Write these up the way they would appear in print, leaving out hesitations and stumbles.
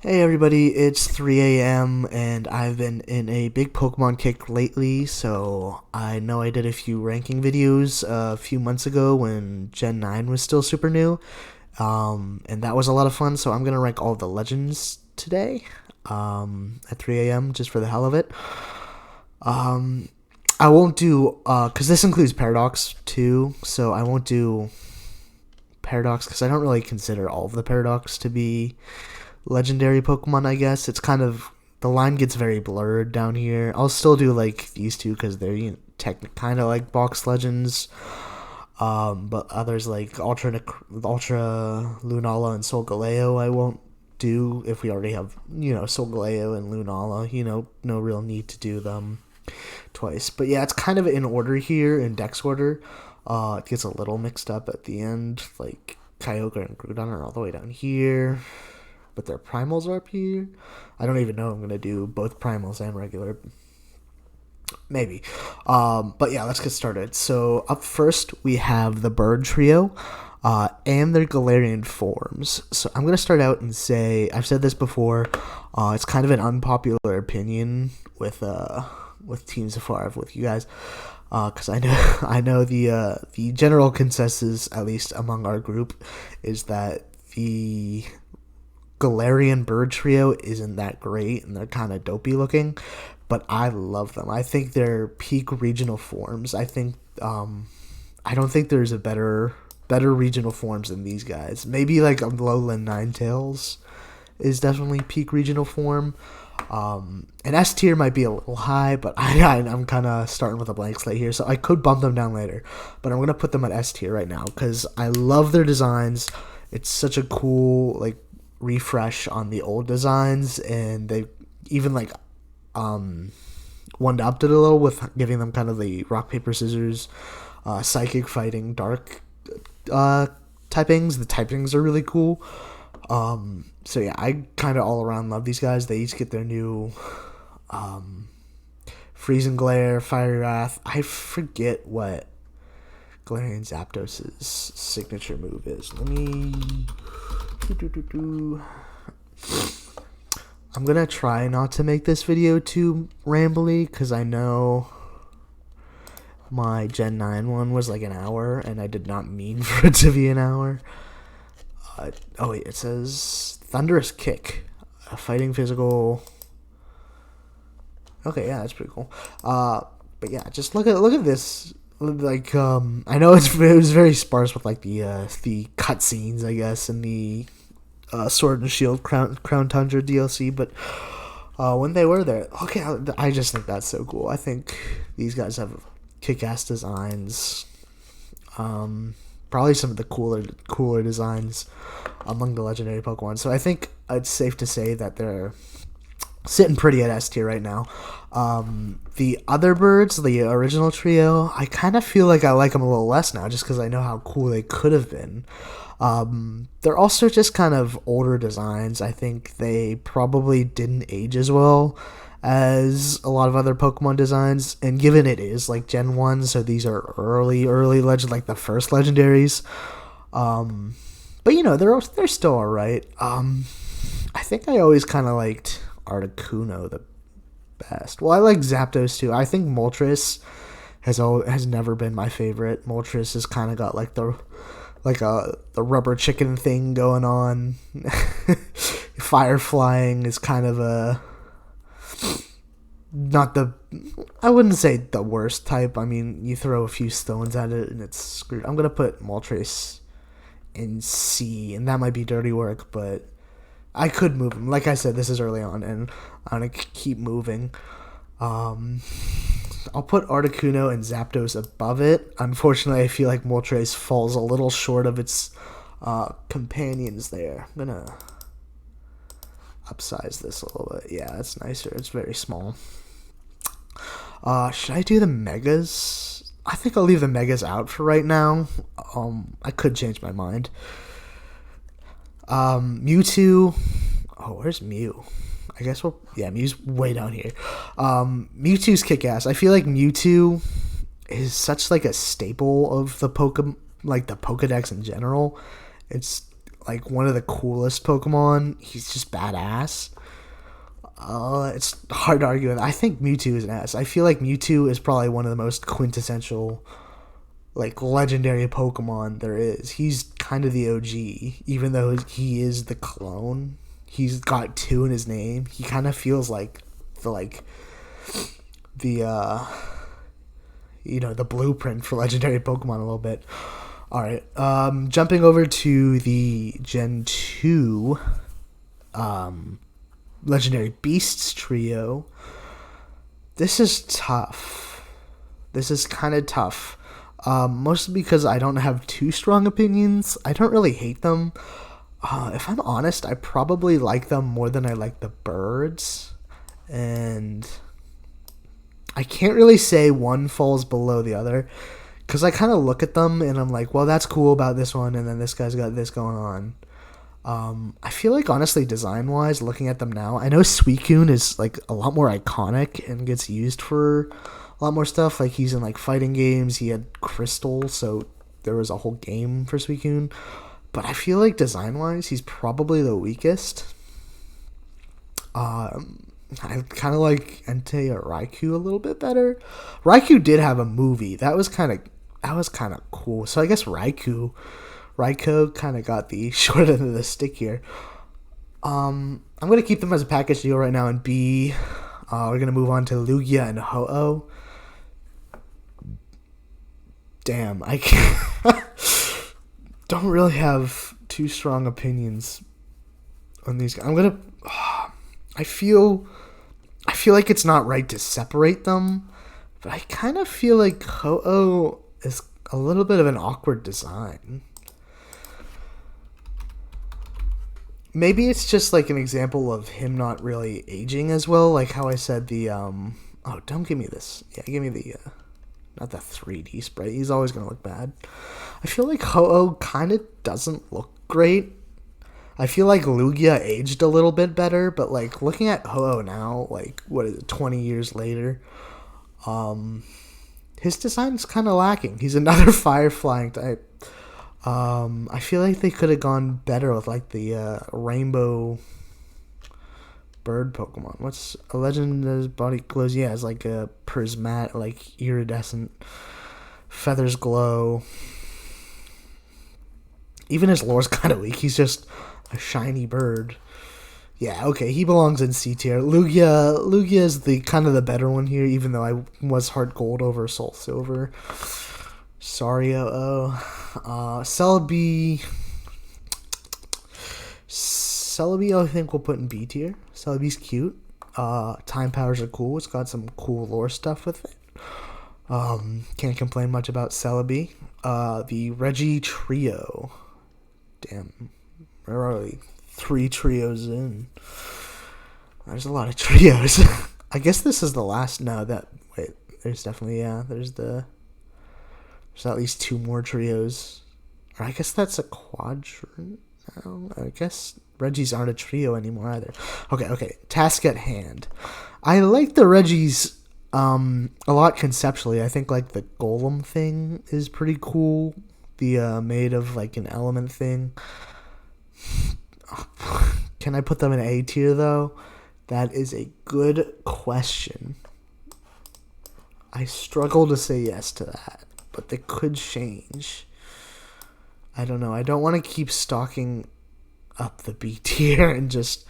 Hey everybody, it's 3 a.m. and I've been in a big Pokemon kick lately, so I know I did a few ranking videos a few months ago when Gen 9 was still super new, and that was a lot of fun, so I'm going to rank all the legends today at 3 a.m. just for the hell of it. Um, I won't do, because this includes Paradox too, so I won't do Paradox because I don't really consider all of the Paradox to be legendary Pokemon, I guess. It's kind of the line gets very blurred down here. I'll still do like these two because they're kind of like box legends. But others like Ultra Lunala and Solgaleo, I won't do if we already have Solgaleo and Lunala. No real need to do them twice. But yeah, it's kind of in order here in Dex order. It gets a little mixed up at the end. Like Kyogre and Groudon are all the way down here, but their primals are up here. I don't even know I'm going to do both primals and regular. Maybe. But yeah, let's get started. So up first, we have the Bird Trio and their Galarian forms. So I'm going to start out and say, I've said this before, it's kind of an unpopular opinion with Team Safari, with you guys. Because I know the general consensus, at least among our group, is that the Galarian Bird Trio isn't that great and they're kind of dopey looking, but I love them. I think they're peak regional forms. I don't think there's a better regional forms than these guys. Maybe like Alolan Ninetales is definitely peak regional form. And S tier might be a little high, but I'm kind of starting with a blank slate here, so I could bump them down later. But I'm gonna put them at S tier right now because I love their designs. It's such a cool refresh on the old designs, and they even one-upped it a little with giving them kind of the rock paper scissors, psychic fighting dark typings. The typings are really cool. So yeah, I kind of all around love these guys. They each get their new Freezing Glare, Fiery Wrath. I forget what Galarian Zapdos' signature move is. Let me I'm gonna try not to make this video too rambly because I know my Gen 9 one was like an hour and I did not mean for it to be an hour. Oh wait, it says Thunderous Kick, a fighting physical. Okay, yeah, that's pretty cool. But yeah, just look at this. I know it was very sparse with the cutscenes, I guess, in the Sword and Shield Crown Tundra DLC, but when they were there, okay, I just think that's so cool. I think these guys have kick-ass designs. Probably some of the cooler designs among the legendary Pokemon. So I think it's safe to say that they're sitting pretty at S tier right now. The other birds, the original trio, I kind of feel like I like them a little less now just because I know how cool they could have been. They're also just kind of older designs. I think they probably didn't age as well as a lot of other Pokemon designs, and given it is like Gen 1, so these are early legend, like the first legendaries. But they're still alright. I think I always kind of liked Articuno the best. Well, I like Zapdos too. I think Moltres has never been my favorite. Moltres has kind of got the rubber chicken thing going on. Fire flying is kind of I wouldn't say the worst type. I mean, you throw a few stones at it and it's screwed. I'm gonna put Moltres in C, and that might be dirty work, but I could move him. Like I said, this is early on, and I'm gonna keep moving. I'll put Articuno and Zapdos above it. Unfortunately, I feel like Moltres falls a little short of its companions there. I'm gonna upsize this a little bit. Yeah, that's nicer. It's very small. Should I do the Megas? I think I'll leave the Megas out for right now. I could change my mind. Mewtwo. Oh, where's Mew? I guess Mew's way down here. Mewtwo's kick-ass. I feel like Mewtwo is such a staple of the the Pokedex in general. It's like one of the coolest Pokemon. He's just badass. It's hard to argue with. I think Mewtwo is an ass. I feel like Mewtwo is probably one of the most quintessential, like, legendary Pokemon there is. He's kind of the OG, even though he is the clone. He's got 2 in his name. He kind of feels like the the blueprint for legendary Pokemon a little bit. All right, jumping over to the Gen 2 legendary beasts trio. This is tough. This is kind of tough. Mostly because I don't have too strong opinions. I don't really hate them. If I'm honest, I probably like them more than I like the birds. And I can't really say one falls below the other. Because I kind of look at them and I'm like, well, that's cool about this one. And then this guy's got this going on. I feel like, honestly, design-wise, looking at them now, I know Suicune is, like, a lot more iconic and gets used for a lot more stuff. Like, he's in, like, fighting games. He had Crystal, so there was a whole game for Suicune. But I feel like, design-wise, he's probably the weakest. I kind of like Entei or Raikou a little bit better. Raikou did have a movie. That was kind of cool. So I guess Raikou kind of got the short end of the stick here. I'm going to keep them as a package deal right now in B. We're going to move on to Lugia and Ho-Oh. Damn, I don't really have too strong opinions on these guys. I feel like it's not right to separate them, but I kind of feel like Ho-Oh is a little bit of an awkward design. Maybe it's just like an example of him not really aging as well, like how I said the don't give me this. Yeah, give me the not the 3D sprite. He's always gonna look bad. I feel like Ho-Oh kind of doesn't look great. I feel like Lugia aged a little bit better, but like looking at Ho-Oh now, like what is it, 20 years later, his design's kind of lacking. He's another fire flying type. I feel like they could have gone better with like the rainbow bird Pokemon. What's a legend his body glows? Yeah, it's like a prismatic, like iridescent feathers glow. Even his lore's kind of weak. He's just a shiny bird. Yeah, okay, he belongs in C tier. Lugia is the kind of the better one here, even though I was Heart Gold over Soul Silver. Sorry, Celebi, I think we'll put in B tier. Celebi's cute. Time powers are cool. It's got some cool lore stuff with it. Can't complain much about Celebi. The Reggie trio. Damn, where are we? 3 trios in. There's a lot of trios. I guess this is the last. No, there's definitely, there's at least 2 more trios. Or I guess that's a quadrant. I guess Reggies aren't a trio anymore either. Okay. Task at hand. I like the Reggies a lot conceptually. I think like the golem thing is pretty cool. The made of like an element thing. Can I put them in A tier though? That is a good question. I struggle to say yes to that, but they could change. I don't know. I don't want to keep stocking up the B tier and just...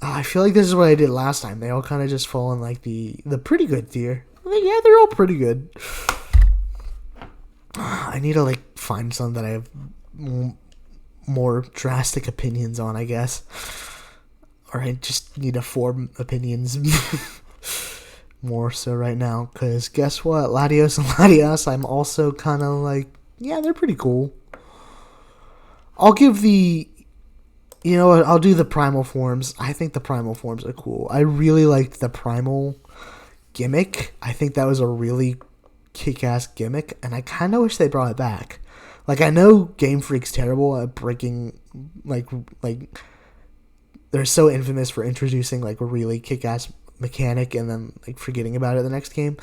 I feel like this is what I did last time. They all kind of just fall in like the pretty good tier. Yeah, they're all pretty good. I need to like find some that I have more drastic opinions on, I guess. Or I just need to form opinions more so right now. Because guess what? Latios and Latias, I'm also kind of like, yeah, they're pretty cool. I'll give the... You know what? I'll do the primal forms. I think the primal forms are cool. I really liked the primal gimmick. I think that was a really kick-ass gimmick. And I kind of wish they brought it back. Like, I know Game Freak's terrible at breaking, like they're so infamous for introducing, like, a really kick-ass mechanic and then, like, forgetting about it the next game.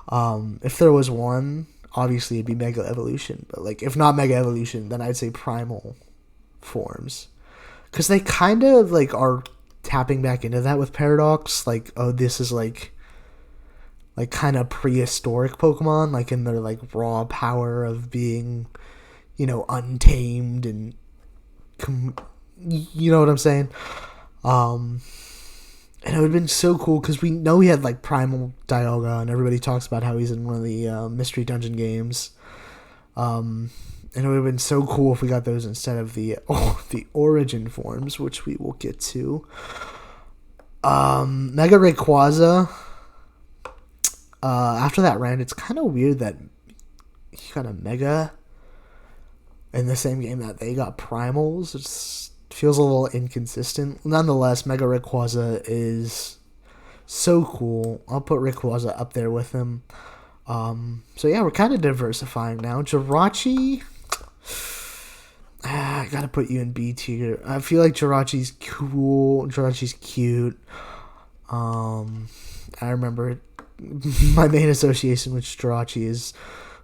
If there was one, obviously it'd be Mega Evolution. But, like, if not Mega Evolution, then I'd say Primal forms. Because they kind of like are tapping back into that with Paradox. Like, oh, this is like kind of prehistoric Pokemon, like in their like raw power of being, untamed and you know what I'm saying. And it would have been so cool because we know he had like Primal Dialga, and everybody talks about how he's in one of the Mystery Dungeon games. And it would have been so cool if we got those instead of the Origin forms, which we will get to. Mega Rayquaza. After that round, it's kind of weird that he got a Mega in the same game that they got Primals. It feels a little inconsistent. Nonetheless, Mega Rayquaza is so cool. I'll put Rayquaza up there with him. So yeah, we're kind of diversifying now. Jirachi, I gotta put you in B tier. I feel like Jirachi's cool. Jirachi's cute. I remember my main association with Jirachi is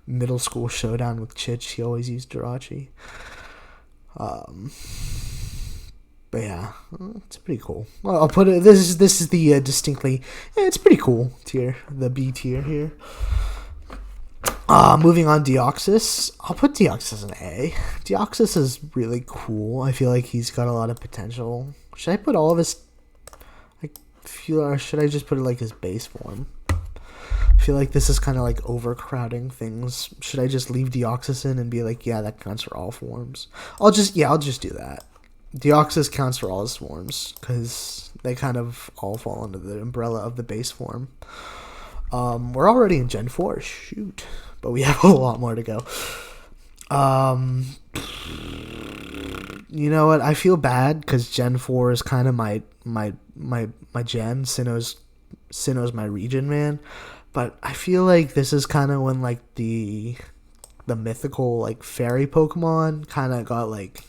middle school showdown with Chich. He always used Jirachi. But yeah, it's pretty cool. Well, I'll put it. This is the distinctly. It's pretty cool tier. The B tier here. Moving on, Deoxys. I'll put Deoxys in A. Deoxys is really cool. I feel like he's got a lot of potential. Should I put all of his? Or should I just put it like his base form? I feel like this is kind of like overcrowding things. Should I just leave Deoxys in and be like, yeah, that counts for all forms? I'll just do that. Deoxys counts for all his forms because they kind of all fall under the umbrella of the base form. We're already in Gen 4. Shoot. But we have a lot more to go. You know what? I feel bad because Gen 4 is kind of my gen. Sinnoh's my region, man. But I feel like this is kind of when like the mythical like fairy Pokemon kind of got like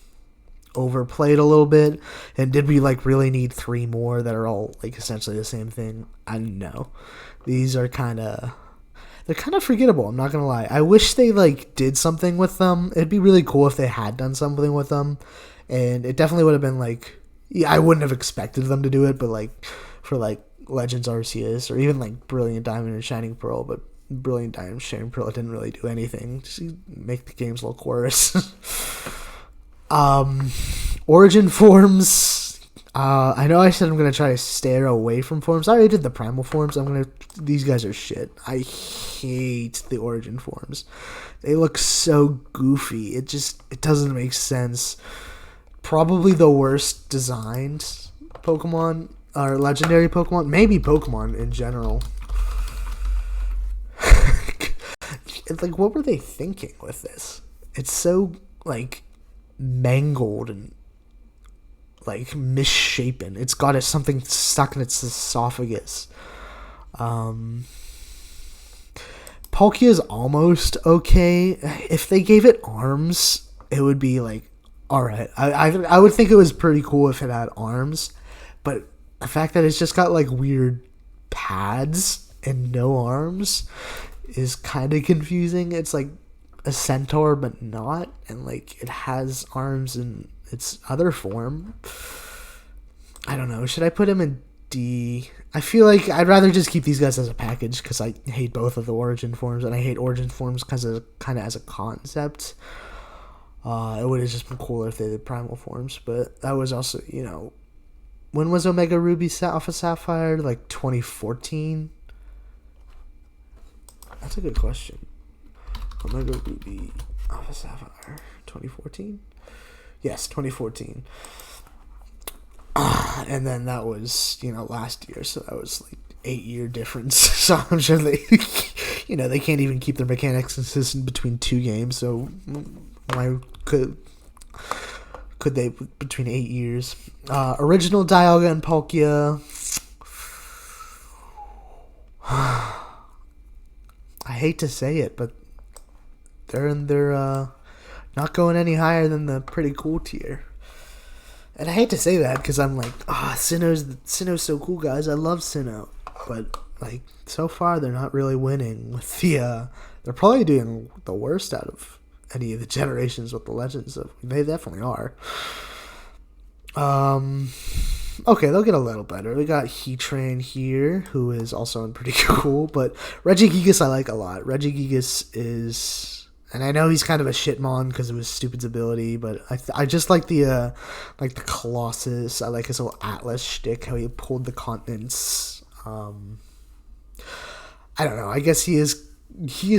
overplayed a little bit. And did we like really need 3 more that are all like essentially the same thing? I don't know. These are they're kind of forgettable. I'm not gonna lie. I wish they like did something with them. It'd be really cool if they had done something with them, and it definitely would have been like, yeah, I wouldn't have expected them to do it, but like for like Legends Arceus or even like Brilliant Diamond and Shining Pearl, but Brilliant Diamond, Shining Pearl didn't really do anything. Just make the games look worse. Origin forms. I know I said I'm gonna try to stay away from forms. I already did the primal forms. These guys are shit. I hate the origin forms. They look so goofy. It doesn't make sense. Probably the worst designed Pokemon or legendary Pokemon. Maybe Pokemon in general. It's like, what were they thinking with this? It's so like mangled and like misshapen. It's got something stuck in its esophagus. Palkia is almost okay. If they gave it arms, it would be like, all right. I would think it was pretty cool if it had arms, but the fact that it's just got like weird pads and no arms is kind of confusing. It's like a centaur but not, and like it has arms in its other form. I don't know. Should I put him in D? I feel like I'd rather just keep these guys as a package because I hate both of the origin forms, and I hate origin forms because of kind of as a concept. It would have just been cooler if they did primal forms, but that was also, when was Omega Ruby Alpha Sapphire? Like 2014? That's a good question. Omega Ruby Alpha Sapphire 2014? Yes, 2014. And then that was, last year, so that was like 8-year difference. So I'm sure they, they can't even keep their mechanics consistent between 2 games. So why could they between 8 years? Original Dialga and Palkia. I hate to say it, but they're not going any higher than the pretty cool tier. And I hate to say that because I'm like, Sinnoh's so cool, guys. I love Sinnoh. But, like, so far they're not really winning with the, they're probably doing the worst out of any of the generations with the legends. So they definitely are. Okay, they'll get a little better. We got Heatran here, who is also pretty cool, but Regigigas I like a lot. Regigigas is, and I know he's kind of a shitmon because of his stupid ability, but I just like the Colossus. I like his little Atlas shtick, how he pulled the continents. I don't know. I guess he is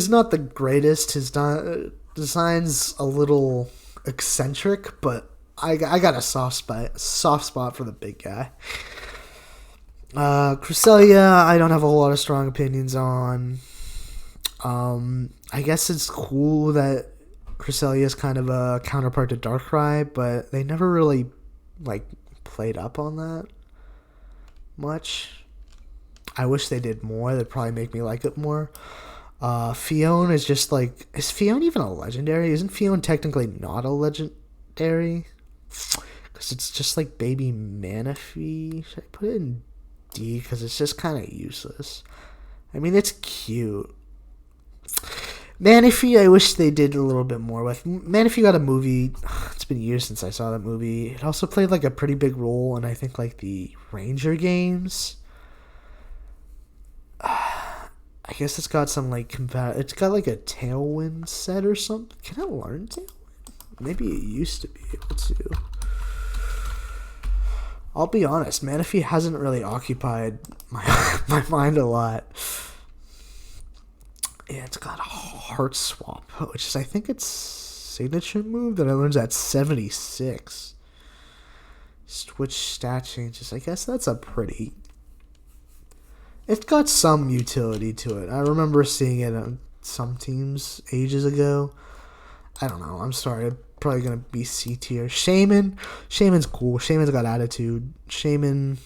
not the greatest. His design's a little eccentric, but I got a soft spot for the big guy. Cresselia, I don't have a whole lot of strong opinions on. I guess it's cool that Cresselia is kind of a counterpart to Darkrai, but they never really played up on that much. I wish they did more. That'd probably make me like it more. Fion is just is Fion even a legendary? Isn't Fion technically not a legendary? Because it's just like baby Manaphy. Should I put it in D? Because it's just kind of useless. I mean, it's cute. Manaphy, I wish they did a little bit more with. Manaphy got a movie. It's been years since I saw that movie. It also played a pretty big role in, I think, the Ranger games. I guess it's got some it's got a Tailwind set or something. Can I learn Tailwind? Maybe it used to be able to. I'll be honest, Manaphy hasn't really occupied my mind a lot. Yeah, it's got Heart Swap, which is, I think, its signature move that I learned at 76. Switch stat changes. I guess that's a pretty... It's got some utility to it. I remember seeing it on some teams ages ago. I don't know. I'm sorry. Probably going to be C tier. Shaman's cool. Shaman's got attitude. Shaman.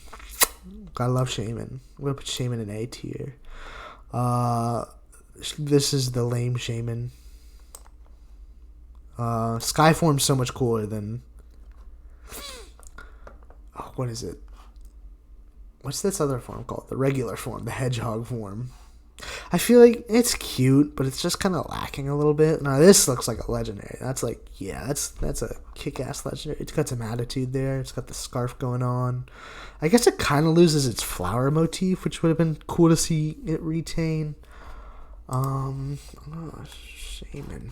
Gotta love Shaman. I'm going to put Shaman in A tier. This is the lame Shaman. Skyform's so much cooler than... Oh, what is it? What's this other form called? The regular form. The Hedgehog form. I feel like it's cute, but it's just kind of lacking a little bit. Now this looks like a legendary. That's that's a kick-ass legendary. It's got some attitude there. It's got the scarf going on. I guess it kind of loses its flower motif, which would have been cool to see it retain. Shaman.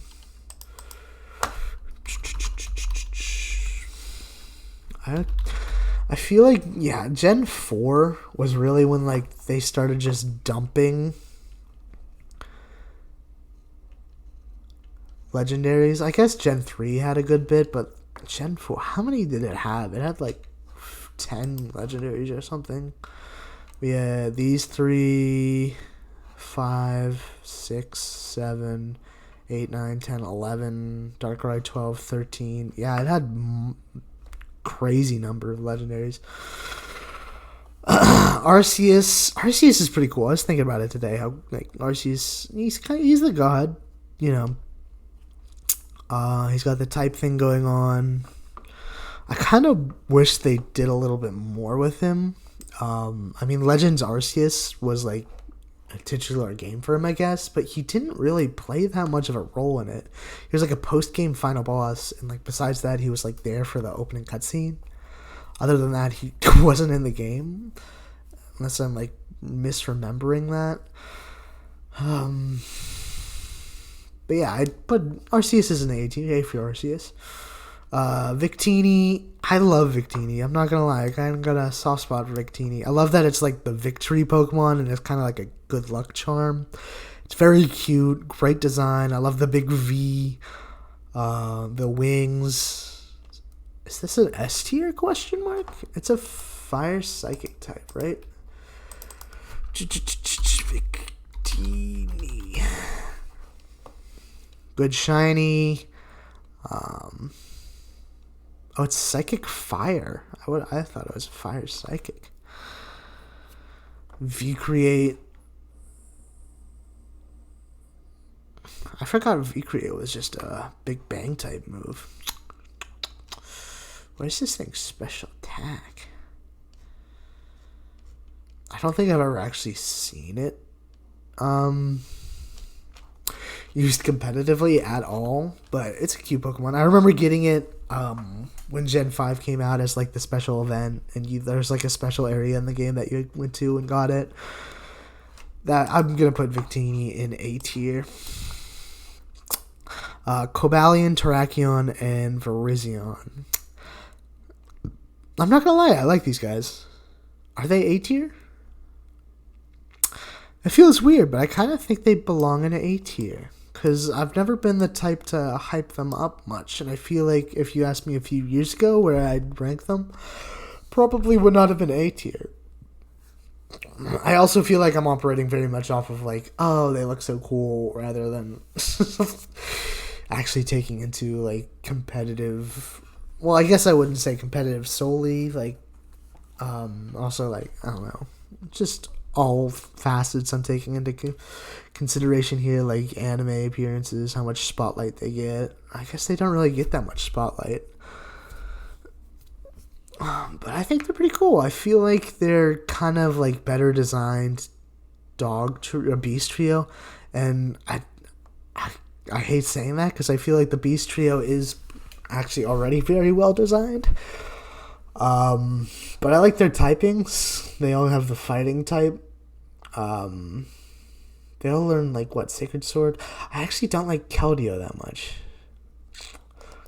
I feel like, yeah, Gen 4 was really when they started just dumping legendaries. I guess Gen 3 had a good bit, but Gen 4, how many did it have? It had 10 legendaries or something. Yeah, these 3, 5, 6, 7, 8, 9, 10, 11, Darkrai 12, 13. Yeah, it had crazy number of legendaries. Arceus is pretty cool. I was thinking about it today. How Arceus, he's the god, you know. He's got the type thing going on. I kind of wish they did a little bit more with him. I mean, Legends Arceus was a titular game for him, I guess, but he didn't really play that much of a role in it. He was a post-game final boss, and besides that, he was there for the opening cutscene. Other than that, he wasn't in the game, unless I'm misremembering that. But yeah, I'd put Arceus as an A tier for Arceus. Victini, I love Victini. I'm not gonna lie, I kind of got a soft spot for Victini. I love that it's the victory Pokemon, and it's kind of a good luck charm. It's very cute, great design. I love the big V, the wings. Is this an S tier question mark? It's a fire psychic type, right? Victini. Good shiny. Oh, it's Psychic Fire. I thought it was Fire Psychic. V-Create. I forgot V-Create was just a Big Bang type move. What is this thing's special attack? I don't think I've ever actually seen it. used competitively at all, but it's a cute Pokemon. I remember getting it when Gen 5 came out as like the special event, and there's like a special area in the game that you went to and got it. That I'm gonna put Victini in A tier. Cobalion, Terrakion, and Virizion. I'm not gonna lie, I like these guys. Are they A tier? It feels weird, but I kind of think they belong in an A tier. Because I've never been the type to hype them up much. And I feel like if you asked me a few years ago where I'd rank them, probably would not have been A tier. I also feel like I'm operating very much off of like, oh, they look so cool, rather than actually taking into like competitive. Well, I guess I wouldn't say competitive solely. Like, also like, I don't know, just all facets I'm taking into consideration here, like anime appearances, how much spotlight they get. I guess they don't really get that much spotlight. But I think they're pretty cool. I feel like they're kind of like better designed beast trio, and I hate saying that because I feel like the beast trio is actually already very well designed. But I like their typings. They all have the fighting type. They all learn like what, Sacred Sword. I actually don't like Keldeo that much.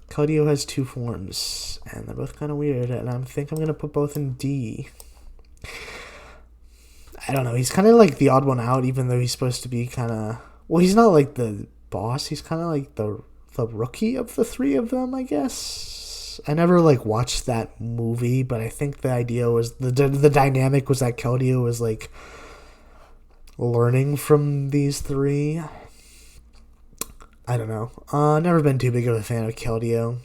Keldeo has 2 forms, and they're both kind of weird, and I think I'm going to put both in D. I don't know, he's kind of like the odd one out, even though he's supposed to be kind of... Well, he's not like the boss, he's kind of like the rookie of the 3 of them, I guess. I never like watched that movie, but I think the idea was... The dynamic was that Keldeo was like learning from these 3. I don't know. Never been too big of a fan of Keldeo.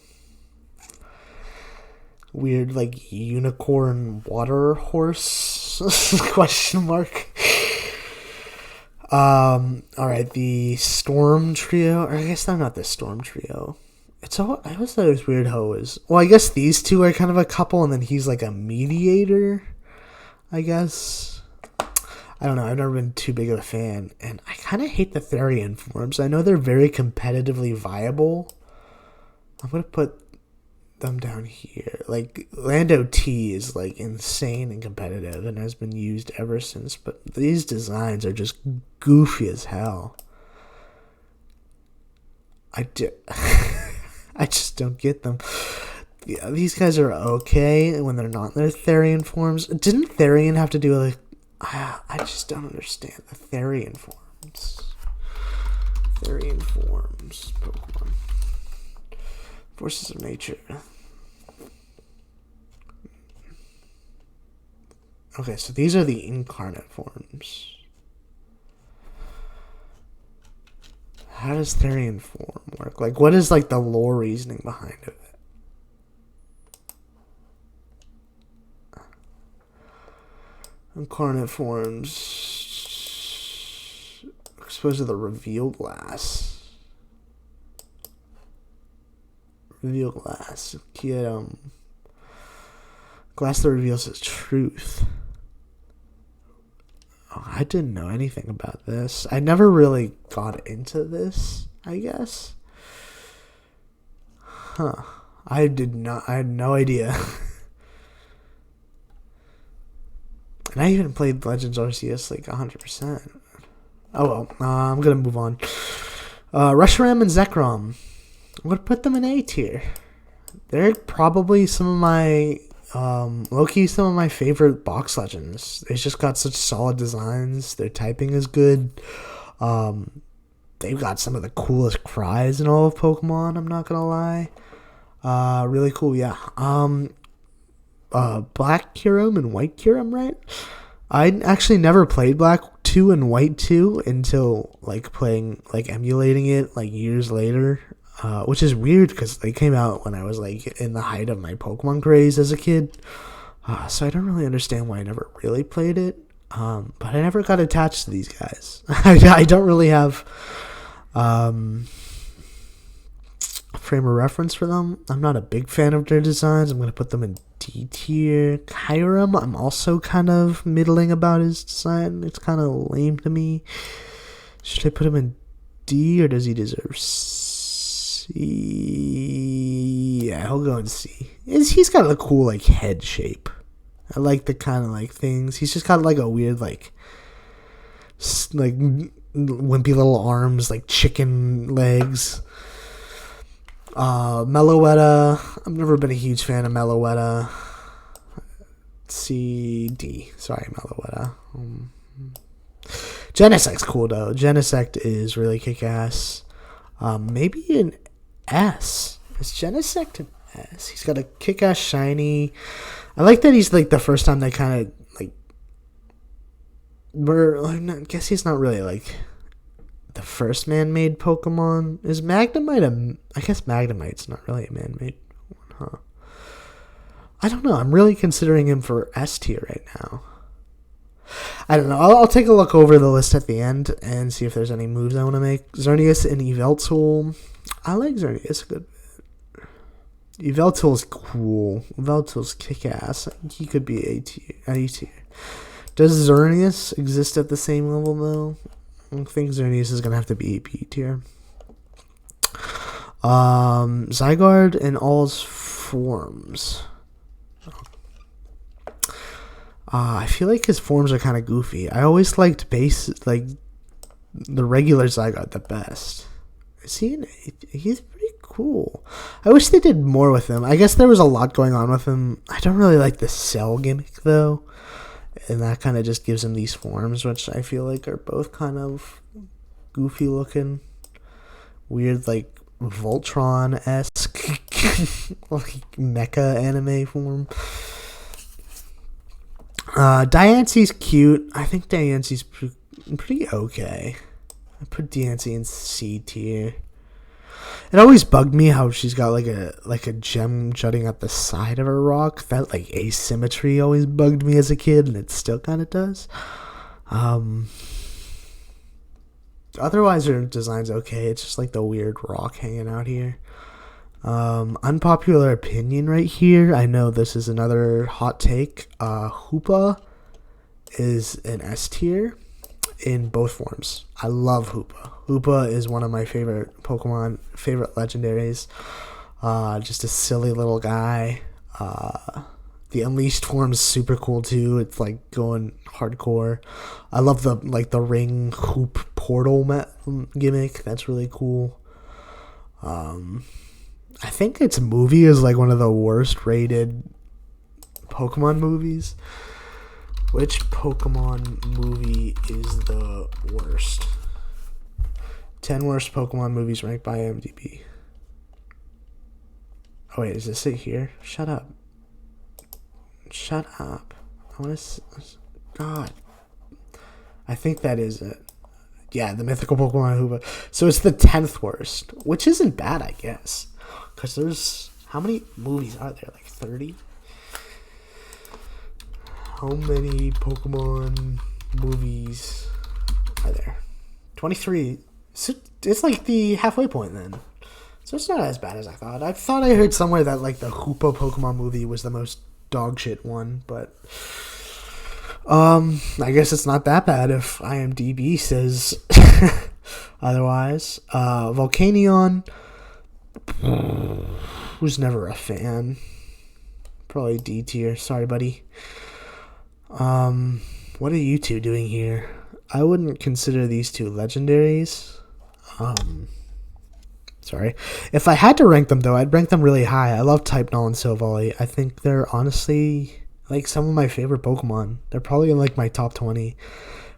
Weird, like, unicorn water horse? Question mark. Alright, the Storm Trio. Or I guess they're not the Storm Trio. I always thought it was weird how it was. Well, I guess these 2 are kind of a couple, and then he's like a mediator, I guess. I don't know, I've never been too big of a fan, and I kind of hate the Therian forms. I know they're very competitively viable. I'm going to put them down here. Like, Lando T is, like, insane and competitive and has been used ever since, but these designs are just goofy as hell. I just don't get them. Yeah, these guys are okay when they're not in their Therian forms. Didn't Therian have to do, like, I just don't understand the Therian forms. Therian forms. Pokemon. Forces of nature. Okay, so these are the incarnate forms. How does Therian form work? Like, what is, like, the lore reasoning behind it? Incarnate forms. Exposed to the reveal glass. Reveal glass. Get glass that reveals its truth. Oh, I didn't know anything about this. I never really got into this, I guess. Huh. I had no idea. And I even played Legends Arceus like 100%. Oh well, I'm gonna move on. Reshiram and Zekrom. I'm gonna put them in A tier. They're probably some of my, low-key some of my favorite box legends. They just got such solid designs. Their typing is good. They've got some of the coolest cries in all of Pokemon, I'm not gonna lie. Really cool, yeah. Black Kyurem and White Kyurem, right? I actually never played Black 2 and White 2 until like emulating it like years later, which is weird because they came out when I was like in the height of my Pokemon craze as a kid, so I don't really understand why I never really played it, but I never got attached to these guys. I don't really have a frame of reference for them. I'm not a big fan of their designs. I'm going to put them in D tier. Kyurem, I'm also kind of middling about his design. It's kind of lame to me. Should I put him in D, or does he deserve C? Yeah, he'll go in C. He's got a cool, like, head shape. I like the kind of, like, things. He's just got, like, a weird, like wimpy little arms, like chicken legs. Meloetta. I've never been a huge fan of Meloetta. CD. Sorry, Meloetta. Genesect's cool though. Genesect is really kick-ass. Maybe an S. Is Genesect an S? He's got a kick-ass shiny. I like that he's like the first time they kind of like. I guess he's not really like the first man-made Pokemon. Is Magnemite I guess Magnemite's not really a man-made one, huh? I don't know. I'm really considering him for S tier right now. I don't know. I'll take a look over the list at the end and see if there's any moves I want to make. Xerneas and Yveltal. I like Xerneas a good bit. Yveltal's cool. Yveltal's kick-ass. He could be A tier. Does Xerneas exist at the same level, though? I think Xerneas is going to have to be B tier. Zygarde in all its forms. I feel like his forms are kind of goofy. I always liked the regular Zygarde the best. He's pretty cool. I wish they did more with him. I guess there was a lot going on with him. I don't really like the cell gimmick, though. And that kind of just gives him these forms, which I feel like are both kind of goofy looking. Weird, like, Voltron-esque, like, mecha anime form. Diancee's cute. I think Diancee's pretty okay. I put Diancee in C tier. It always bugged me how she's got like a gem jutting at the side of her rock. That like asymmetry always bugged me as a kid, and it still kind of does. Otherwise, her design's okay. It's just like the weird rock hanging out here. Unpopular opinion right here. I know this is another hot take. Hoopa is an S tier in both forms. I love Hoopa. Hoopa is one of my favorite Pokemon, favorite legendaries. Just a silly little guy. The Unleashed form is super cool too. It's like going hardcore. I love the ring hoop portal gimmick. That's really cool. I think its movie is like one of the worst rated Pokemon movies. Which Pokemon movie is the worst? 10 worst Pokemon movies ranked by IMDb. Oh wait, is this it here? Shut up. Shut up. I want to... God. I think that is it. Yeah, the mythical Pokemon Hoopa. So it's the 10th worst, which isn't bad, I guess. Because there's... How many movies are there? Like 30? How many Pokemon movies are there? 23. So it's like the halfway point then. So it's not as bad as I thought. I thought I heard somewhere that like the Hoopa Pokemon movie was the most dog shit one, but I guess it's not that bad if IMDb says otherwise. Volcanion was never a fan. Probably D tier. Sorry, buddy. What are you two doing here? I wouldn't consider these two legendaries. Sorry. If I had to rank them, though, I'd rank them really high. I love Type Null and Silvally. I think they're honestly, like, some of my favorite Pokemon. They're probably in, like, my top 20.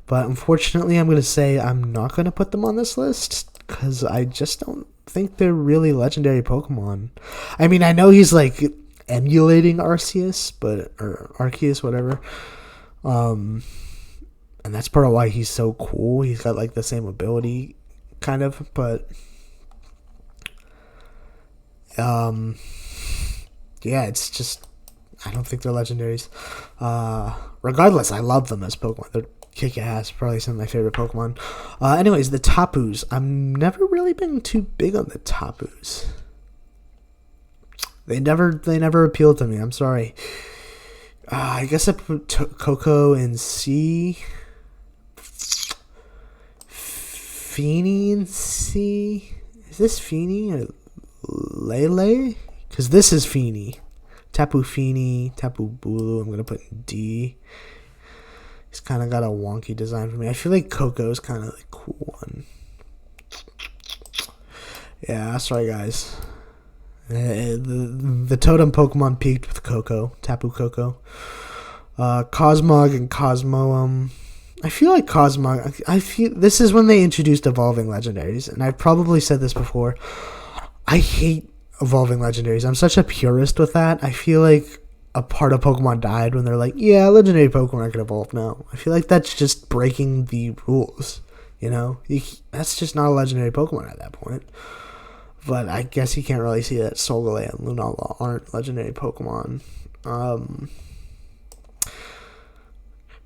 But unfortunately, I'm going to say I'm not going to put them on this list because I just don't think they're really legendary Pokemon. I mean, I know he's, like, emulating Arceus, or Arceus, whatever. And that's part of why he's so cool. He's got, like, the same ability, kind of, but... yeah, it's just, I don't think they're legendaries. Regardless, I love them as Pokemon. They're kick-ass, probably some of my favorite Pokemon. Anyways, the Tapus. I've never really been too big on the Tapus. They never appealed to me. I'm sorry. I guess I put Coco in C. Feeny in C. Is this Feeny or Lele? Because this is Feeny. Tapu Fini, Tapu Bulu. I'm going to put in D. He's kind of got a wonky design for me. I feel like Coco's kind of the cool one. Yeah, sorry guys. The totem Pokemon peaked with Coco, Tapu Koko. Cosmog and Cosmoem. I feel like Cosmog. I feel this is when they introduced evolving legendaries, and I've probably said this before. I hate evolving legendaries. I'm such a purist with that. I feel like a part of Pokemon died when they're like, yeah, legendary Pokemon can evolve now. I feel like that's just breaking the rules. You know, that's just not a legendary Pokemon at that point. But I guess you can't really see that Solgaleo and Lunala aren't legendary Pokemon.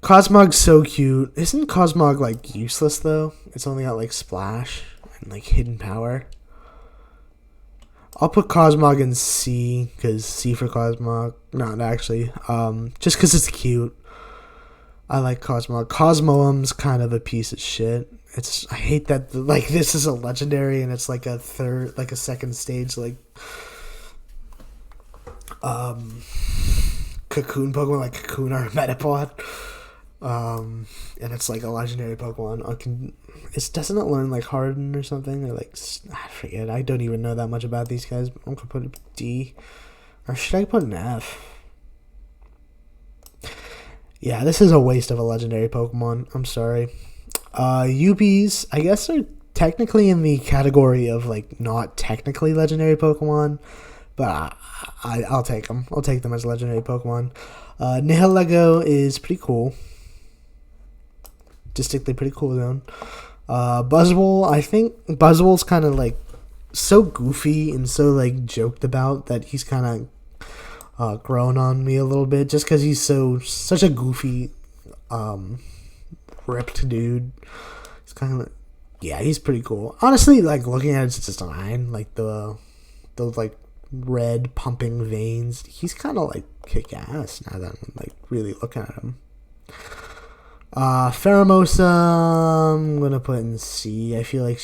Cosmog's so cute. Isn't Cosmog like useless though? It's only got like Splash and like Hidden Power. I'll put Cosmog in C because C for Cosmog. Not actually. Just because it's cute. I like Cosmog. Cosmoem's kind of a piece of shit. I hate that like this is a legendary and it's like a second stage like Cocoon Pokemon like Cocoon or Metapod. And it's like a legendary Pokemon. Doesn't it learn like Harden or something or like I forget. I don't even know that much about these guys. But I'm gonna put a D, or should I put an F? Yeah, this is a waste of a legendary Pokemon. I'm sorry. Ubis, I guess, are technically in the category of like not technically legendary Pokemon, but I'll take them. I'll take them as legendary Pokemon. Nihilego is pretty cool. Distinctly pretty cool zone. Buzzwole, I think Buzzwole's kind of like so goofy and so like joked about that he's kind of grown on me a little bit just because he's such a goofy ripped dude. He's kind of like, yeah, he's pretty cool. Honestly, like looking at his design, like those like red pumping veins, he's kind of like kick ass now that I'm like really looking at him. Pheromosa, I'm gonna put in C. I feel like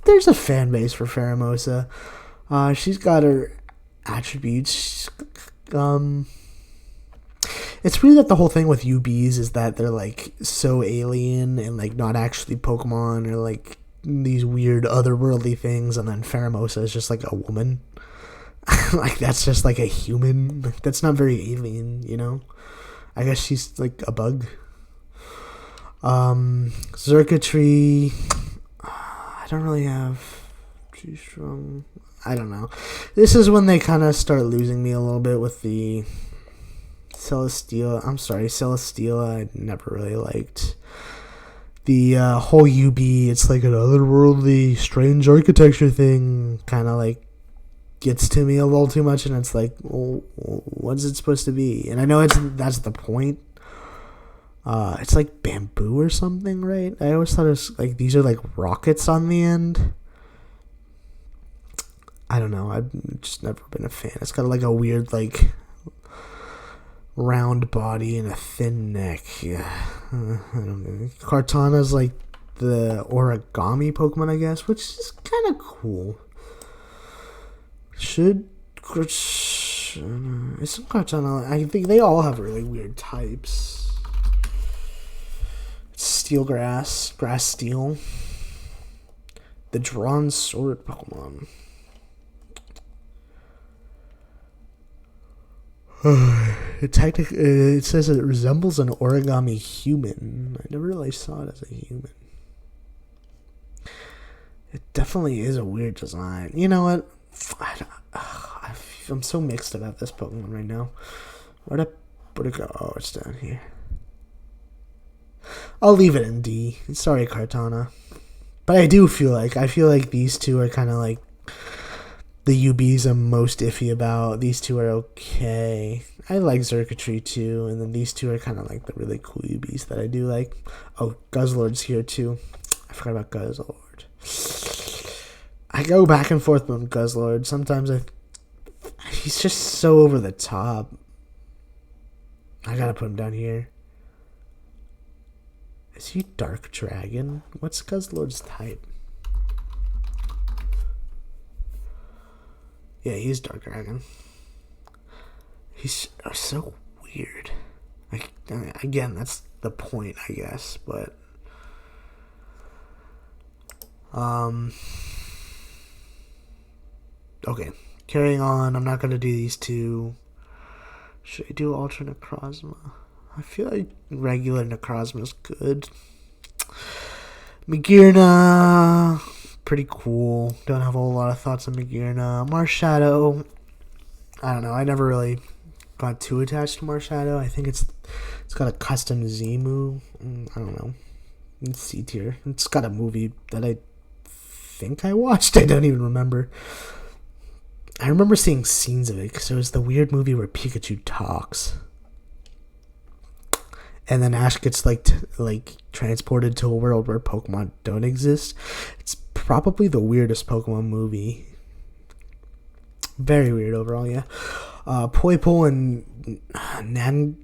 there's a fan base for Pheromosa. She's got her attributes. It's weird that the whole thing with UBs is that they're like so alien and like not actually Pokemon or like these weird otherworldly things, and then Pheromosa is just like a woman. Like that's just like a human. Like, that's not very alien, you know? I guess she's like a bug. Xurkitree. I don't really have too strong. I don't know. This is when they kind of start losing me a little bit with the Celesteela. I'm sorry, Celesteela. I never really liked the whole UB. It's like an otherworldly, strange architecture thing. Kind of like gets to me a little too much, and it's like, well, what is it supposed to be? And I know that's the point. It's like bamboo or something, right? I always thought it was like these are like rockets on the end. I don't know. I've just never been a fan. It's got like a weird like round body and a thin neck. Yeah, I don't know. Kartana's like the origami Pokemon, I guess, which is kind of cool. Isn't Kartana? I think they all have really weird types. Steel grass steel. The drawn sword Pokemon. It says it resembles an origami human. I never really saw it as a human. It definitely is a weird design. You know what? I'm so mixed about this Pokemon right now. Where'd it go? Oh, it's down here. I'll leave it in D. Sorry, Kartana. But I feel like these two are kind of like the UBs I'm most iffy about. These two are okay. I like Xurkitree too, and then these two are kind of like the really cool UBs that I do like. Oh, Guzzlord's here too. I forgot about Guzzlord. I go back and forth with Guzzlord. Sometimes he's just so over the top. I gotta put him down here. Is he Dark Dragon? What's Guzzlord's type? Yeah, he's Dark Dragon. He's so weird. Again, that's the point, I guess, but okay, carrying on. I'm not gonna do these two. Should I do Ultra Necrozma? I feel like regular Necrozma is good. Magearna, pretty cool. Don't have a whole lot of thoughts on Magearna. Marshadow, I don't know. I never really got too attached to Marshadow. I think it's got a custom Z move. I don't know. It's C tier. It's got a movie that I think I watched. I don't even remember. I remember seeing scenes of it because it was the weird movie where Pikachu talks. And then Ash gets transported to a world where Pokemon don't exist. It's probably the weirdest Pokemon movie. Very weird overall, yeah. Poipole and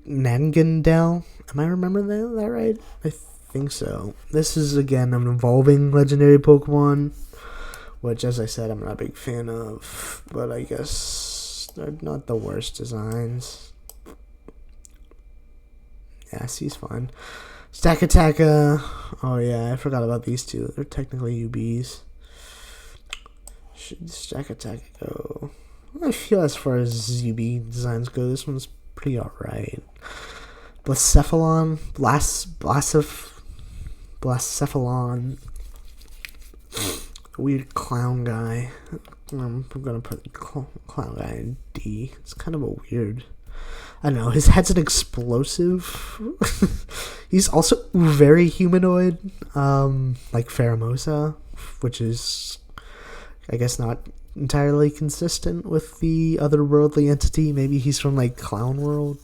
Nangandel. Am I remembering that right? I think so. This is, again, an evolving legendary Pokemon, which, as I said, I'm not a big fan of. But I guess they're not the worst designs. Yeah, C's fine. Stakataka. Oh, yeah, I forgot about these two. They're technically UBs. Should Stakataka go? I feel as far as UB designs go, this one's pretty alright. Blacephalon. Blacephalon. Weird clown guy. I'm gonna put clown guy in D. It's kind of a weird... I don't know, his head's an explosive. He's also very humanoid, like Pheromosa, which is, I guess, not entirely consistent with the otherworldly entity. Maybe he's from, like, Clown World.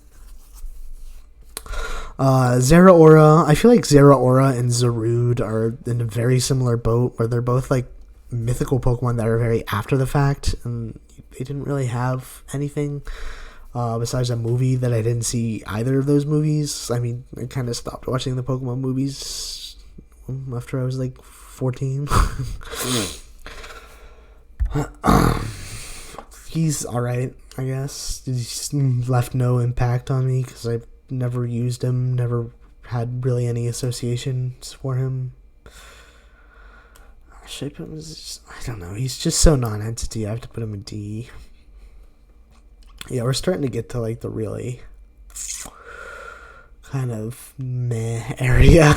Zeraora. I feel like Zeraora and Zarude are in a very similar boat, where they're both, like, mythical Pokemon that are very after the fact, and they didn't really have anything besides a movie that I didn't see either of those movies. I mean, I kind of stopped watching the Pokemon movies after I was like 14. He's alright, I guess. He's left no impact on me because I've never used him, never had really any associations for him. Should I put him as... I don't know. He's just so non-entity. I have to put him in D. Yeah, we're starting to get to, like, the really kind of meh area.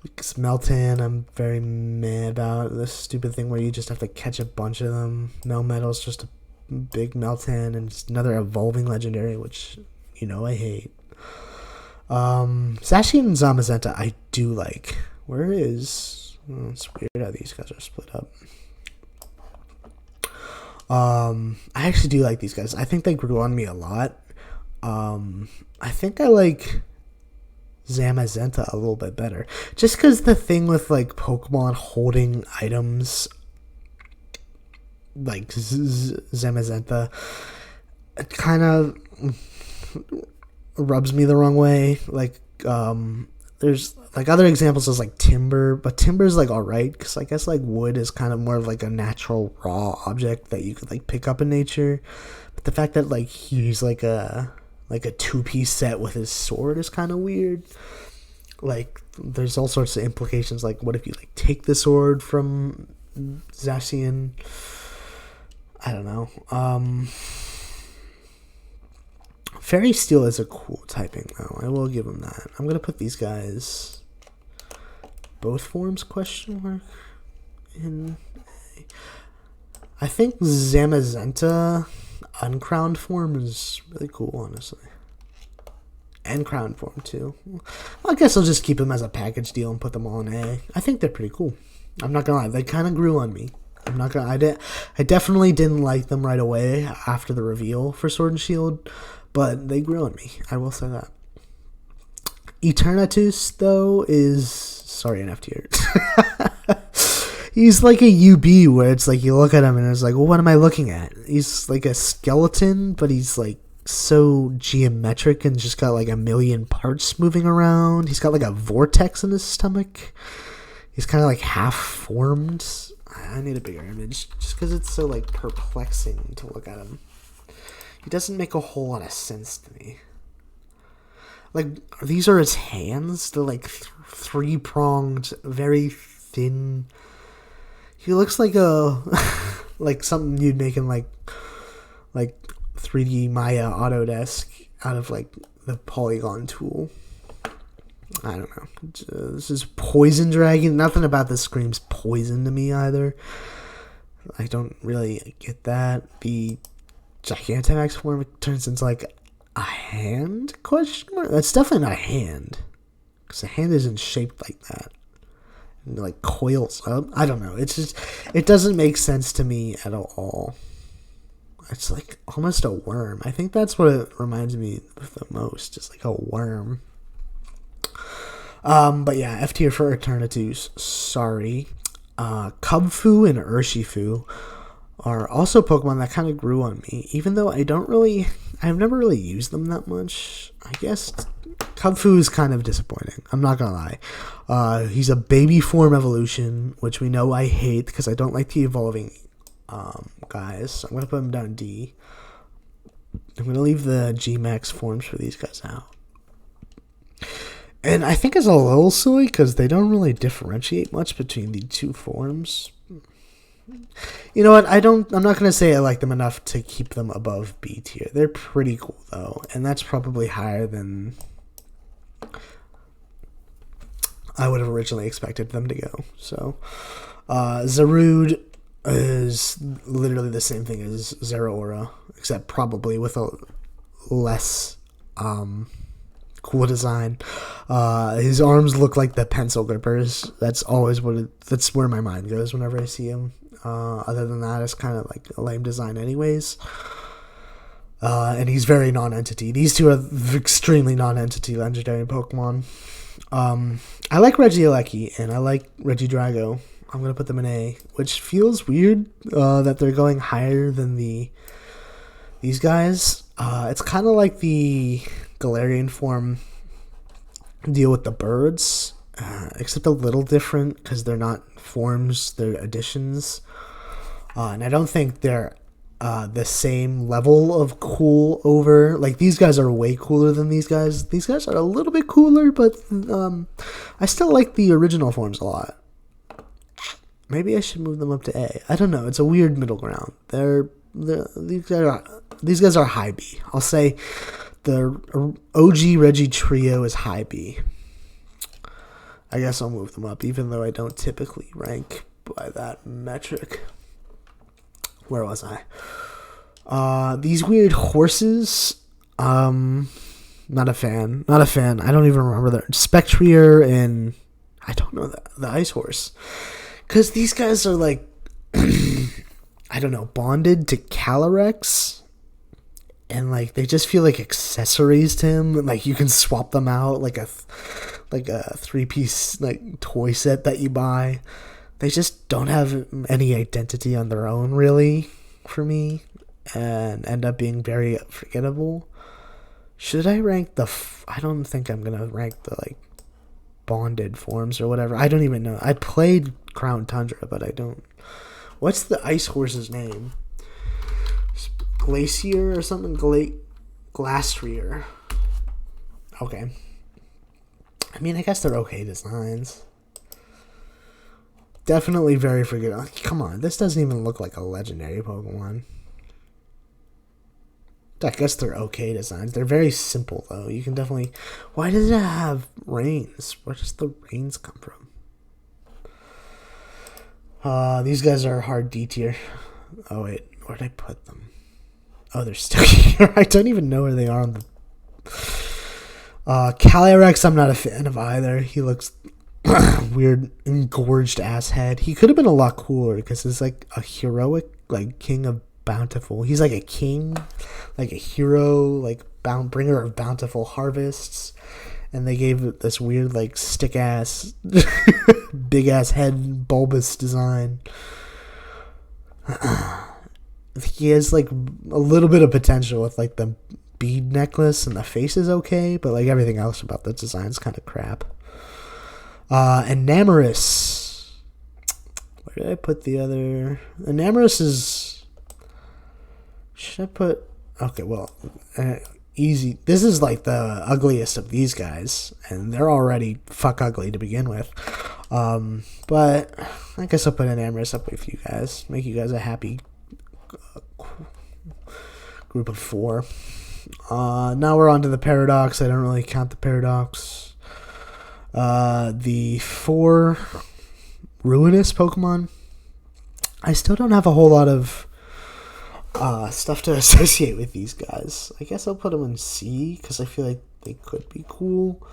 Meltan, I'm very meh about. This stupid thing where you just have to catch a bunch of them. Melmetal's just a big Meltan, and it's another evolving legendary, which, you know, I hate. Zacian and Zamazenta I do like. Where is... Oh, it's weird how these guys are split up. I actually do like these guys. I think they grew on me a lot. I think I like Zamazenta a little bit better. Just because the thing with, like, Pokemon holding items, like Zamazenta, it kind of rubs me the wrong way. Like, there's, like, other examples is, like, Timber, but Timber's, like, alright, because I guess, like, wood is kind of more of, like, a natural raw object that you could, like, pick up in nature. But the fact that, like, he's, like a two-piece set with his sword is kind of weird. Like, there's all sorts of implications, like, what if you, like, take the sword from Zacian? I don't know. Fairy Steel is a cool typing, though. I will give him that. I'm going to put these guys... both forms, question mark? In A. I think Zamazenta uncrowned form is really cool, honestly. And crowned form, too. Well, I guess I'll just keep them as a package deal and put them all in A. I think they're pretty cool. I'm not going to lie. They kind of grew on me. I'm not going to... I definitely didn't like them right away after the reveal for Sword and Shield. But they grew on me. I will say that. Eternatus, though, is... Sorry, an F tier. He's like a UB where it's like you look at him and it's like, well, what am I looking at? He's like a skeleton, but he's like so geometric and just got like a million parts moving around. He's got like a vortex in his stomach. He's kind of like half formed. I need a bigger image just because it's so like perplexing to look at him. He doesn't make a whole lot of sense to me. Like, these are his hands. They're like three-pronged, very thin. He looks like a like something you'd make in like 3D Maya Autodesk out of like the polygon tool. I don't know. This is Poison Dragon. Nothing about this screams poison to me either. I don't really get that. The Gigantamax form turns into like a hand? Question mark? That's definitely not a hand. Because a hand isn't shaped like that. And like coils up. I don't know. It's just, it doesn't make sense to me at all. It's like almost a worm. I think that's what it reminds me of the most. It's like a worm. But yeah, F tier for Eternatus. Sorry. Kubfu and Urshifu are also Pokemon that kind of grew on me, even though I've never really used them that much. I guess Kubfu is kind of disappointing. I'm not gonna lie. He's a baby form evolution, which we know I hate because I don't like the evolving guys. So I'm gonna put him down D. I'm gonna leave the G-Max forms for these guys out. And I think it's a little silly because they don't really differentiate much between the two forms. You know what? I'm not going to say I like them enough to keep them above B tier. They're pretty cool, though. And that's probably higher than I would have originally expected them to go. So, Zarude is literally the same thing as Zeraora, except probably with a less cool design. His arms look like the pencil grippers. That's always that's where my mind goes whenever I see him. Other than that, it's kind of like a lame design anyways. And he's very non-entity. These two are extremely non-entity legendary Pokemon. I like Regieleki and I like Regidrago. I'm going to put them in A, which feels weird that they're going higher than these guys. It's kind of like the Galarian form deal with the birds, except a little different because they're not forms, they're additions. And I don't think they're the same level of cool over. Like, these guys are way cooler than these guys. These guys are a little bit cooler, but I still like the original forms a lot. Maybe I should move them up to A. I don't know. It's a weird middle ground. These guys are high B. I'll say the OG Reggie trio is high B. I guess I'll move them up, even though I don't typically rank by that metric. Where was I? These weird horses. Not a fan. Not a fan. I don't even remember their Spectrier and I don't know the Ice Horse. Because these guys are like, I don't know, bonded to Calyrex. And like they just feel like accessories to him. Like you can swap them out like a 3-piece like toy set that you buy. They just don't have any identity on their own really for me, and end up being very forgettable. Should I rank I don't think I'm gonna rank the like bonded forms or whatever. I don't even know. I played Crown Tundra, but I don't. What's the Ice Horse's name? Glacier or something? Glastrier. Okay. I mean, I guess they're okay designs. Definitely very forgettable. Come on, this doesn't even look like a legendary Pokemon. I guess they're okay designs. They're very simple, though. You can definitely... Why does it have reins? Where does the reins come from? These guys are hard D tier. Oh, wait. Where did I put them? Oh, they're still here. I don't even know where they are on the... Calyrex, I'm not a fan of either. He looks... weird, engorged ass head. He could have been a lot cooler because he's like a heroic, like king of bountiful. He's like a king, like a hero, like bringer of bountiful harvests. And they gave it this weird, like stick ass, big ass head, bulbous design. He has like a little bit of potential with like the bead necklace and the face is okay, but like everything else about the design is kind of crap. Enamorus. Where did I put the other? Enamorus is. Should I put? Okay, well, easy. This is like the ugliest of these guys, and they're already fuck ugly to begin with. But I guess I'll put Enamorus up with you guys. Make you guys a happy group of 4. Now we're on to the Paradox. I don't really count the Paradox. The 4 Ruinous Pokemon. I still don't have a whole lot of stuff to associate with these guys. I guess I'll put them in C because I feel like they could be cool.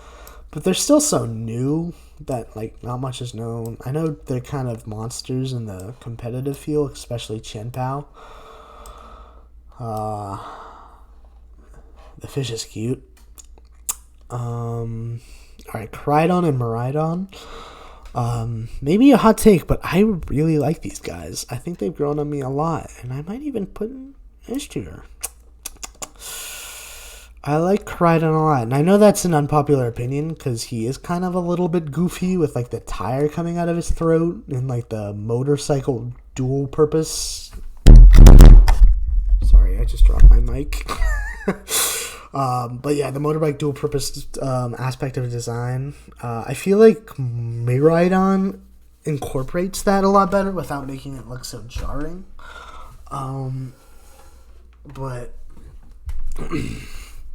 But they're still so new that like not much is known. I know they're kind of monsters in the competitive field, especially Chien-Pao. The fish is cute. Alright, Koraidon and Miraidon. Maybe a hot take, but I really like these guys. I think they've grown on me a lot, and I might even put in S tier. I like Koraidon a lot, and I know that's an unpopular opinion because he is kind of a little bit goofy with like the tire coming out of his throat and like the motorcycle dual purpose. Sorry, I just dropped my mic. But yeah, the motorbike dual purpose aspect of design. I feel like Miraidon incorporates that a lot better without making it look so jarring. But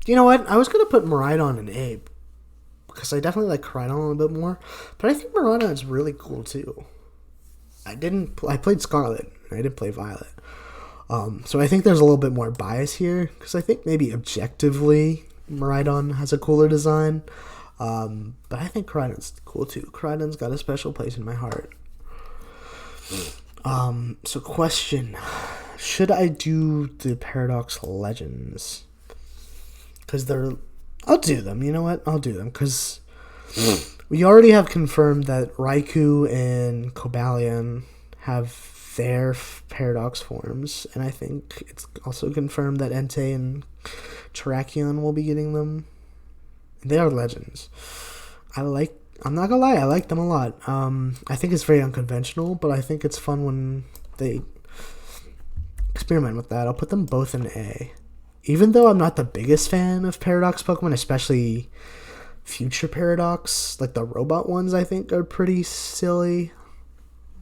you know what? I was gonna put Miraidon in A because I definitely like Koraidon a little bit more. But I think Miraidon is really cool too. I played Scarlet. I didn't play Violet. So I think there's a little bit more bias here because I think maybe objectively Miraidon has a cooler design. But I think Koraidon's cool too. Koraidon's got a special place in my heart. So question, should I do the Paradox Legends? Because I'll do them. You know what? I'll do them because we already have confirmed that Raikou and Cobalion have their Paradox forms, and I think it's also confirmed that Entei and Terrakion will be getting them. They are legends. I'm not gonna lie, I like them a lot. I think it's very unconventional, but I think it's fun when they experiment with that. I'll put them both in A. Even though I'm not the biggest fan of Paradox Pokemon, especially Future Paradox, like the robot ones I think are pretty silly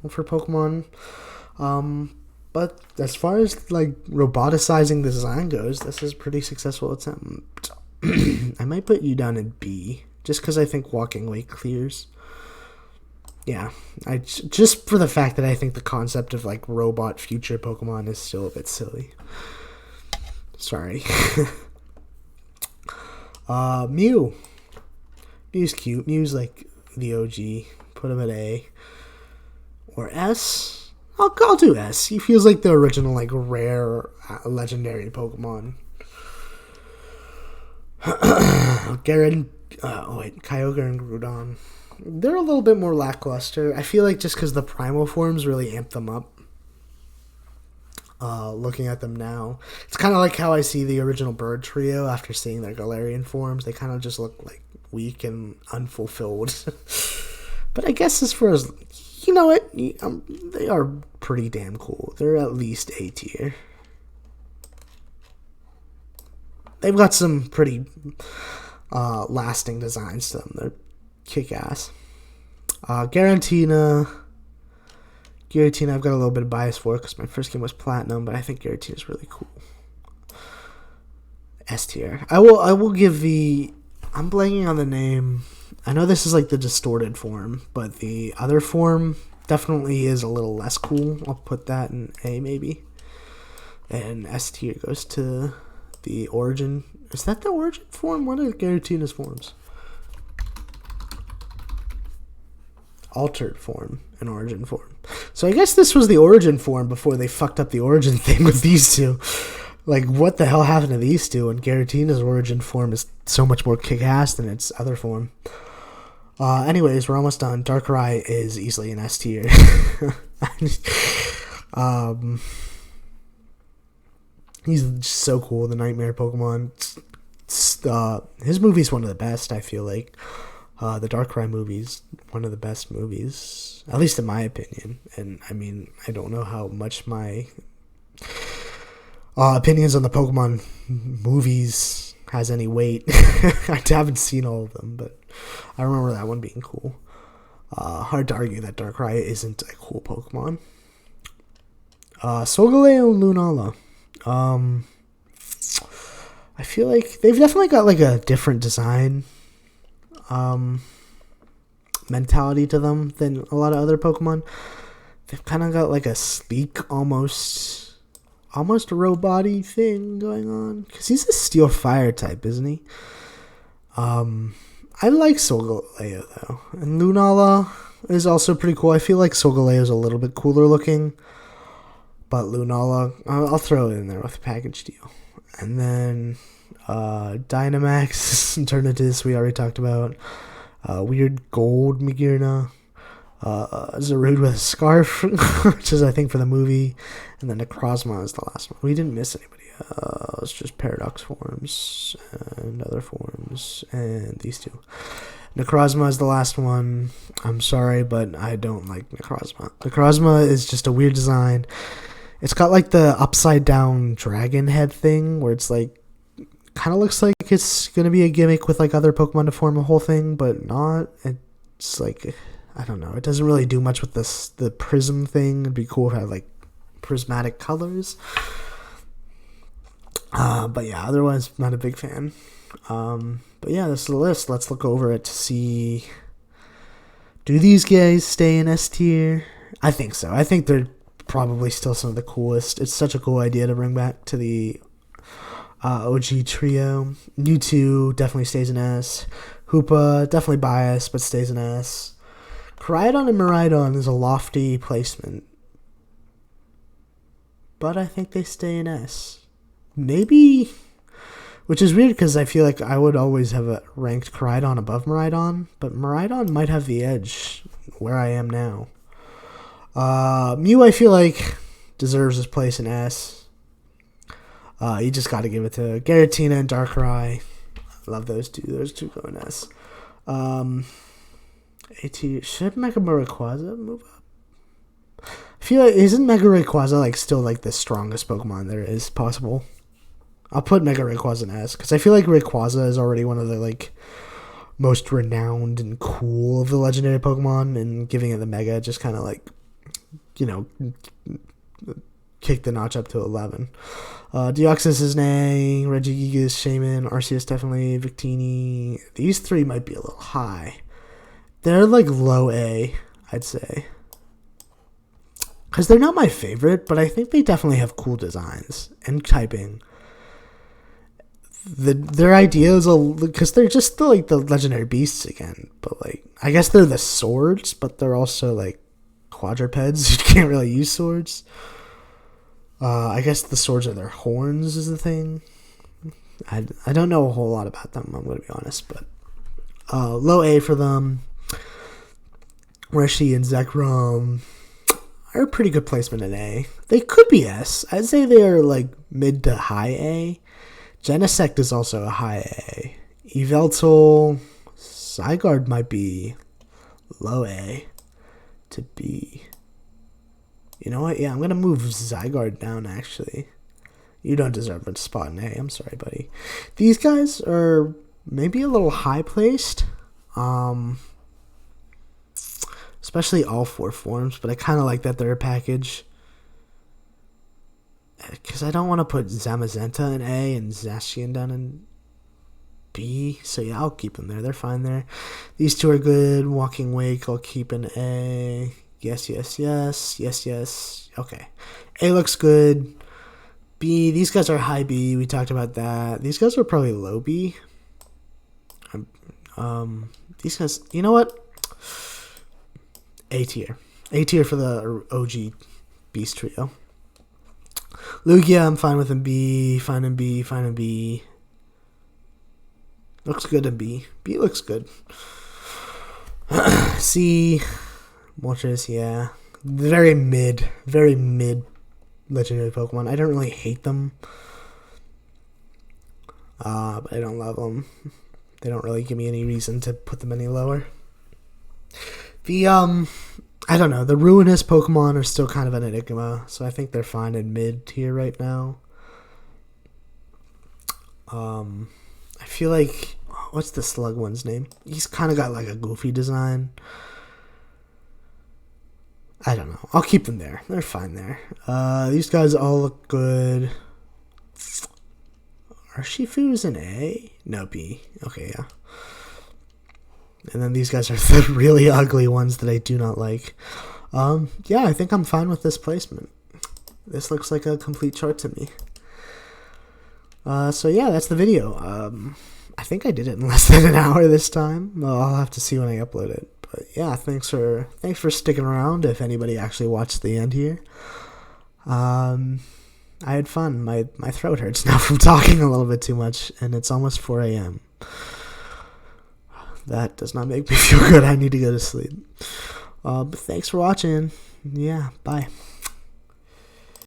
for Pokemon. But as far as like roboticizing the design goes, this is a pretty successful attempt. I might put you down in B just because I think Walking Away clears. Yeah, just for the fact that I think the concept of like robot future Pokemon is still a bit silly. Sorry. Mew. Mew's cute. Mew's like the OG. Put him at A. Or S. I'll do S. He feels like the original like rare legendary Pokemon. Kyogre and Groudon. They're a little bit more lackluster. I feel like just because the primal forms really amp them up. Looking at them now, it's kind of like how I see the original Bird Trio after seeing their Galarian forms. They kind of just look like weak and unfulfilled. But I guess as far as, you know what, they are pretty damn cool. They're at least A tier. They've got some pretty lasting designs to them. They're kick-ass. Giratina, I've got a little bit of bias for because my first game was Platinum, but I think Giratina is really cool. S tier. I will give the... I'm blanking on the name. I know this is like the distorted form, but the other form definitely is a little less cool. I'll put that in A maybe. And S tier goes to the Origin. Is that the Origin form? What are Giratina's forms? Altered form and Origin form. So I guess this was the Origin form before they fucked up the Origin thing with these two. Like, what the hell happened to these two? And Giratina's Origin form is so much more kick-ass than its other form. Anyways, we're almost done. Darkrai is easily an S tier. He's just so cool. The Nightmare Pokemon. His movie's one of the best. I feel like the Darkrai movie's one of the best movies, at least in my opinion. And I mean, I don't know how much my opinions on the Pokemon movies has any weight. I haven't seen all of them, but I remember that one being cool. Hard to argue that Darkrai isn't a cool Pokemon. Solgaleo and Lunala. I feel like they've definitely got like a different design mentality to them than a lot of other Pokemon. They've kind of got like a sleek, almost robot-y thing going on. Because he's a Steel Fire type, isn't he? I like Solgaleo though. And Lunala is also pretty cool. I feel like Solgaleo is a little bit cooler looking. But Lunala, I'll throw it in there with a package deal. And then Dynamax, Eternatus, we already talked about. Weird Gold Magearna. Zarude with a scarf, which is I think for the movie. And then Necrozma is the last one. We didn't miss anybody. It's just Paradox forms and other forms. And these two. Necrozma is the last one. I'm sorry, but I don't like Necrozma. Necrozma is just a weird design. It's got like the upside down dragon head thing where it's like kind of looks like it's going to be a gimmick with like other Pokemon to form a whole thing, but not. It's like, I don't know. It doesn't really do much with the prism thing. It'd be cool if it had like prismatic colors. But yeah, otherwise not a big fan. But yeah, this is the list. Let's look over it to see, do these guys stay in S tier? I think so. I think they're probably still some of the coolest. It's such a cool idea to bring back to the OG trio. Mewtwo definitely stays in S. Hoopa, definitely biased, but stays in S. Koraidon and Miraidon is a lofty placement, but I think they stay in S. Maybe, which is weird because I feel like I would always have ranked Koraidon above Miraidon, but Miraidon might have the edge where I am now. Mew, I feel like, deserves his place in S. You just got to give it to Giratina and Darkrai. I love those two. Those two go in S. Should Mega Rayquaza move up? I feel like, isn't Mega Rayquaza like still like the strongest Pokemon there is possible? I'll put Mega Rayquaza in S because I feel like Rayquaza is already one of the like most renowned and cool of the legendary Pokemon, and giving it the Mega just kind of like, you know, kick the notch up to 11. Deoxys is an A, Regigigas, Shaman, Arceus definitely, Victini. These three might be a little high. They're like low A, I'd say. Because they're not my favorite, but I think they definitely have cool designs and typing. Their ideas, because they're just like the legendary beasts again. But like, I guess they're the swords, but they're also like quadrupeds. You can't really use swords. I guess the swords are their horns is the thing. I don't know a whole lot about them, I'm going to be honest. But low A for them. Reshi and Zekrom are a pretty good placement in A. They could be S. I'd say they are like mid to high A. Genesect is also a high A. Yveltal, Zygarde might be low A to B. You know what? Yeah, I'm going to move Zygarde down, actually. You don't deserve a spot in A. I'm sorry, buddy. These guys are maybe a little high-placed. Especially all four forms, but I kind of like that they're a package. Because I don't want to put Zamazenta in A and Zacian down in B. So yeah, I'll keep them there. They're fine there. These two are good. Walking Wake, I'll keep in A. Yes, yes, yes. Yes, yes. Okay. A looks good. B, these guys are high B. We talked about that. These guys are probably low B. These guys, you know what? A tier. A tier for the OG Beast Trio. Lugia, I'm fine with in B. Fine in B. Fine in B. Looks good in B. B looks good. C. Moltres, yeah. Very mid legendary Pokemon. I don't really hate them. but I don't love them. They don't really give me any reason to put them any lower. I don't know. The ruinous Pokemon are still kind of an enigma, so I think they're fine in mid tier right now. I feel like, what's the slug one's name? He's kind of got like a goofy design. I don't know. I'll keep them there. They're fine there. These guys all look good. Urshifu's an A? No, B. Okay, yeah. And then these guys are the really ugly ones that I do not like. Yeah, I think I'm fine with this placement. This looks like a complete chart to me. So yeah, that's the video. I think I did it in less than an hour this time. Well, I'll have to see when I upload it. But yeah, thanks for sticking around. If anybody actually watched the end here, I had fun. My throat hurts now from talking a little bit too much, and it's almost 4 a.m. That does not make me feel good. I need to go to sleep. But thanks for watching. Yeah, bye.